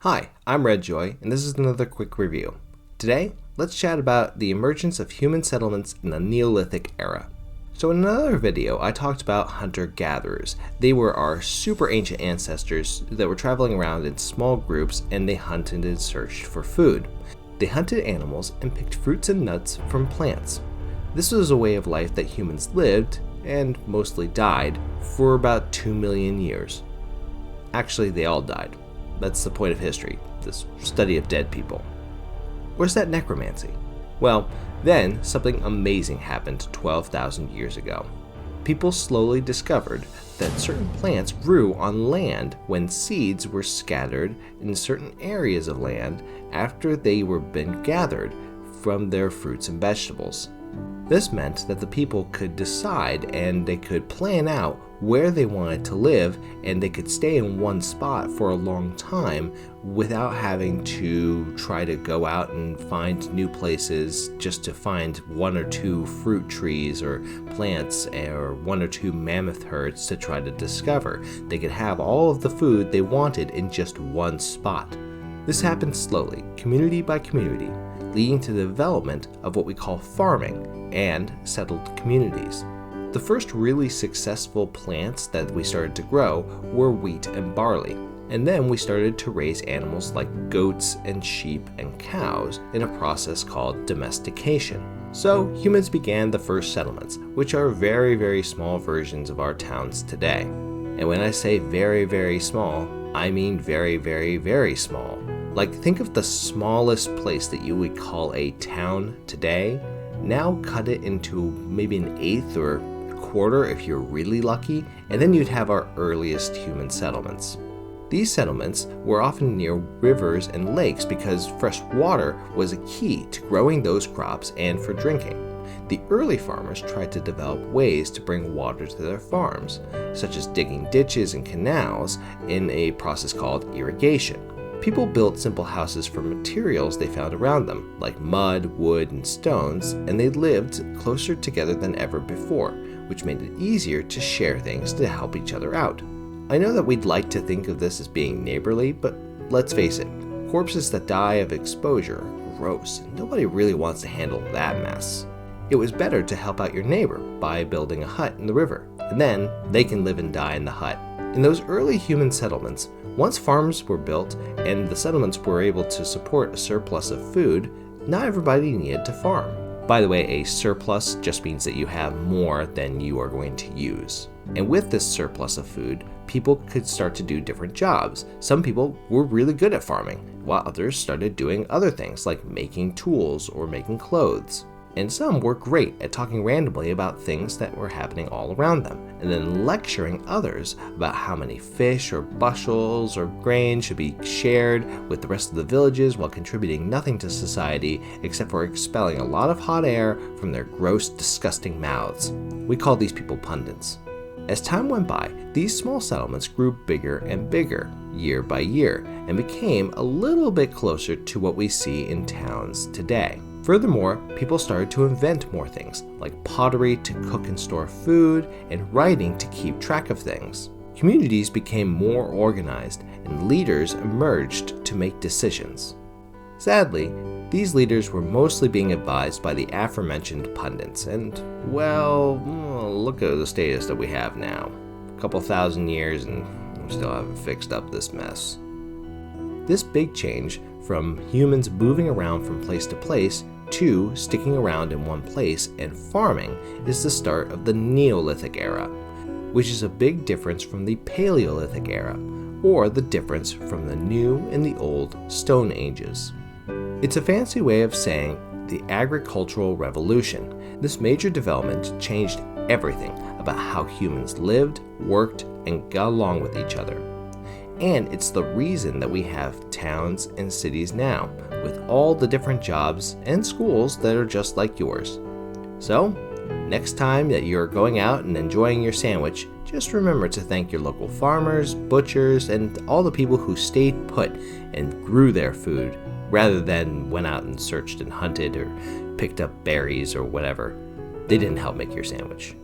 Hi, I'm Red Joy, and this is another quick review. Today, let's chat about the emergence of human settlements in the Neolithic era. So in another video, I talked about hunter-gatherers. They were our super ancient ancestors that were traveling around in small groups, and they hunted and searched for food. They hunted animals and picked fruits and nuts from plants. This was a way of life that humans lived, and mostly died, for about 2 million years. Actually, they all died. That's the point of history, this study of dead people. Or is that necromancy? Well, then something amazing happened 12,000 years ago. People slowly discovered that certain plants grew on land when seeds were scattered in certain areas of land after they were been gathered from their fruits and vegetables. This meant that the people could decide and they could plan out where they wanted to live, and they could stay in one spot for a long time without having to try to go out and find new places just to find one or two fruit trees or plants or one or two mammoth herds to try to discover. They could have all of the food they wanted in just one spot. This happened slowly, community by community, leading to the development of what we call farming and settled communities. The first really successful plants that we started to grow were wheat and barley, and then we started to raise animals like goats and sheep and cows in a process called domestication. So humans began the first settlements, which are very, very small versions of our towns today. And when I say very, very small, I mean very, very, very small. Like, think of the smallest place that you would call a town today. Now cut it into maybe an eighth or quarter if you're really lucky, and then you'd have our earliest human settlements. These settlements were often near rivers and lakes because fresh water was a key to growing those crops and for drinking. The early farmers tried to develop ways to bring water to their farms, such as digging ditches and canals in a process called irrigation. People built simple houses from materials they found around them, like mud, wood, and stones, and they lived closer together than ever before, which made it easier to share things to help each other out. I know that we'd like to think of this as being neighborly, but let's face it, corpses that die of exposure are gross, and nobody really wants to handle that mess. It was better to help out your neighbor by building a hut in the river, and then they can live and die in the hut. In those early human settlements, once farms were built and the settlements were able to support a surplus of food, not everybody needed to farm. By the way, a surplus just means that you have more than you are going to use. And with this surplus of food, people could start to do different jobs. Some people were really good at farming, while others started doing other things like making tools or making clothes. And some were great at talking randomly about things that were happening all around them, and then lecturing others about how many fish or bushels or grain should be shared with the rest of the villages while contributing nothing to society except for expelling a lot of hot air from their gross, disgusting mouths. We call these people pundits. As time went by, these small settlements grew bigger and bigger, year by year, and became a little bit closer to what we see in towns today. Furthermore, people started to invent more things, like pottery to cook and store food, and writing to keep track of things. Communities became more organized, and leaders emerged to make decisions. Sadly, these leaders were mostly being advised by the aforementioned pundits, and, well, look at the status that we have now. A couple thousand years and we still haven't fixed up this mess. This big change from humans moving around from place to place to sticking around in one place and farming is the start of the Neolithic Era, which is a big difference from the Paleolithic Era, or the difference from the New and the Old Stone Ages. It's a fancy way of saying the agricultural revolution. This major development changed everything about how humans lived, worked, and got along with each other. And it's the reason that we have towns and cities now, with all the different jobs and schools that are just like yours. So, next time that you're going out and enjoying your sandwich, just remember to thank your local farmers, butchers, and all the people who stayed put and grew their food, rather than went out and searched and hunted or picked up berries or whatever. They didn't help make your sandwich.